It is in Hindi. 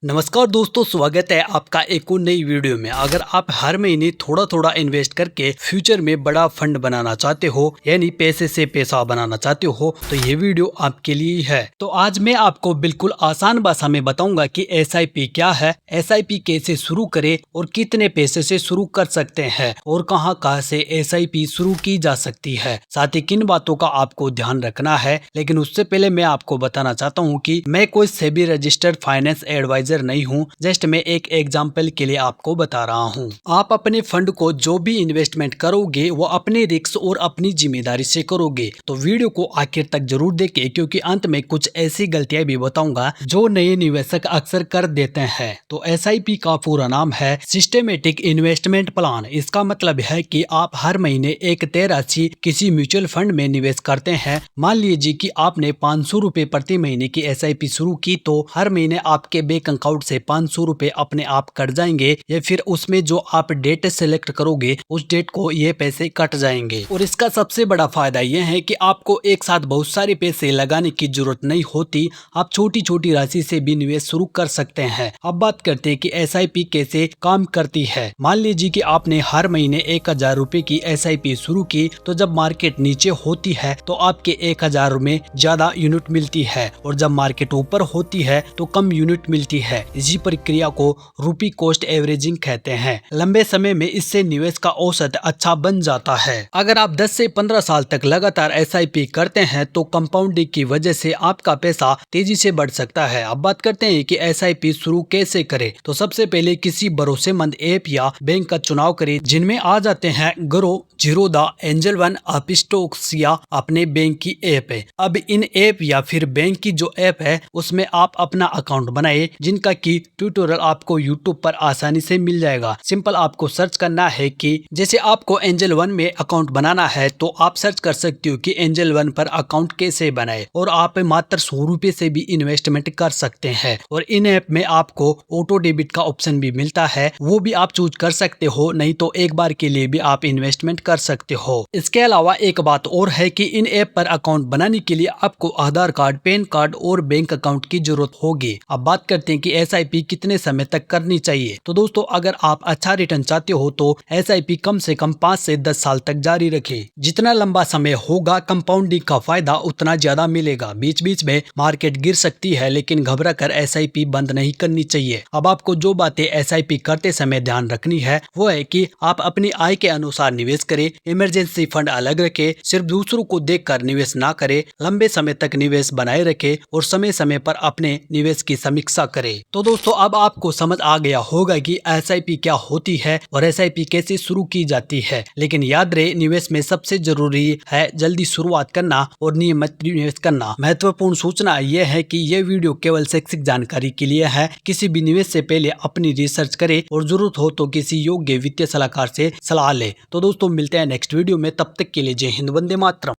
नमस्कार दोस्तों, स्वागत है आपका एक और नई वीडियो में। अगर आप हर महीने थोड़ा थोड़ा इन्वेस्ट करके फ्यूचर में बड़ा फंड बनाना चाहते हो, यानी पैसे से पैसा बनाना चाहते हो, तो ये वीडियो आपके लिए ही है। तो आज मैं आपको बिल्कुल आसान भाषा में बताऊंगा कि एसआईपी क्या है, एसआईपी कैसे शुरू करें और कितने पैसे से शुरू कर सकते हैं और कहां कहां से एसआईपी शुरू की जा सकती है, साथ ही किन बातों का आपको ध्यान रखना है। लेकिन उससे पहले मैं आपको बताना चाहता हूँ कि मैं कोई सेबी रजिस्टर्ड फाइनेंस एडवाइजर नहीं हूं, जस्ट मैं एक एग्जांपल के लिए आपको बता रहा हूं। आप अपने फंड को जो भी इन्वेस्टमेंट करोगे वो अपने रिस्क और अपनी जिम्मेदारी से करोगे। तो वीडियो को आखिर तक जरूर देखें, क्योंकि अंत में कुछ ऐसी गलतियां भी बताऊंगा जो नए निवेशक अक्सर कर देते हैं। तो एसआईपी का पूरा नाम है सिस्टेमेटिक इन्वेस्टमेंट प्लान। इसका मतलब है कि आप हर महीने एक तय राशि किसी म्यूचुअल फंड में निवेश करते हैं। मान लीजिए कि आपने 500 रुपए प्रति महीने की एसआईपी शुरू की, तो हर महीने आपके बैंक अकाउंट से 500 रुपए अपने आप कट जाएंगे, या फिर उसमें जो आप डेट सेलेक्ट करोगे उस डेट को ये पैसे कट जाएंगे। और इसका सबसे बड़ा फायदा यह है कि आपको एक साथ बहुत सारे पैसे लगाने की जरूरत नहीं होती। आप छोटी छोटी राशि से भी निवेश शुरू कर सकते हैं। अब बात करते हैं कि एसआईपी कैसे काम करती है। मान लीजिए कि आपने हर महीने 1000 रुपए की एसआईपी शुरू की, तो जब मार्केट नीचे होती है तो आपके 1000 में ज्यादा यूनिट मिलती है, और जब मार्केट ऊपर होती है तो कम यूनिट मिलती है। इसी प्रक्रिया को रूपी कॉस्ट एवरेजिंग कहते हैं। लंबे समय में इससे निवेश का औसत अच्छा बन जाता है। अगर आप 10 से 15 साल तक लगातार एसआईपी करते हैं तो कंपाउंडिंग की वजह से आपका पैसा तेजी से बढ़ सकता है। अब बात करते हैं कि एसआईपी शुरू कैसे करें। तो सबसे पहले किसी भरोसेमंद ऐप या बैंक का चुनाव करें, जिनमें आ जाते हैं grow, Zerodha, angel one, Upstox या अपने बैंक की ऐप है। अब इन ऐप या फिर बैंक की जो ऐप है उसमें आप अपना अकाउंट बनाए, जिनका की ट्यूटोरियल आपको यूट्यूब पर आसानी से मिल जाएगा। सिंपल आपको सर्च करना है कि जैसे आपको एंजल वन में अकाउंट बनाना है, तो आप सर्च कर सकते हो कि एंजल वन पर अकाउंट कैसे बनाए, और आप मात्र 100 रुपए से भी इन्वेस्टमेंट कर सकते हैं। और इन ऐप में आपको ऑटो डेबिट का ऑप्शन भी मिलता है, वो भी आप चूज कर सकते हो, नहीं तो एक बार के लिए भी आप इन्वेस्टमेंट कर सकते हो। इसके अलावा एक बात और है कि इन ऐप पर अकाउंट बनाने के लिए आपको आधार कार्ड, पैन कार्ड और बैंक अकाउंट की जरूरत होगी। अब बात करते हैं कि एसआईपी कितने समय तक करनी चाहिए। तो दोस्तों, अगर आप अच्छा रिटर्न चाहते हो तो एसआईपी कम से कम 5 से 10 साल तक जारी रखें। जितना लंबा समय होगा, कंपाउंडिंग का फायदा उतना ज्यादा मिलेगा। बीच बीच में मार्केट गिर सकती है, लेकिन घबरा कर एसआईपी बंद नहीं करनी चाहिए। अब आपको जो बातें एसआईपी करते समय ध्यान रखनी है वो है कि आप अपनी आय के अनुसार निवेश करें, इमरजेंसी फंड अलग रखें, सिर्फ दूसरों को देखकर निवेश ना करें, लंबे समय तक निवेश बनाए रखें और समय समय पर अपने निवेश की समीक्षा करें। तो दोस्तों, अब आपको समझ आ गया होगा कि एसआईपी क्या होती है और एसआईपी कैसे शुरू की जाती है। लेकिन याद रहे, निवेश में सबसे जरूरी है जल्दी शुरुआत करना और नियमित निवेश करना। महत्वपूर्ण सूचना यह है कि यह वीडियो केवल शैक्षिक जानकारी के लिए है। किसी भी निवेश से पहले अपनी रिसर्च करें और जरूरत हो तो किसी योग्य वित्तीय सलाहकार से सलाह ले। तो दोस्तों, मिलते हैं नेक्स्ट वीडियो में। तब तक के लिए जय हिंद, वंदे मातरम।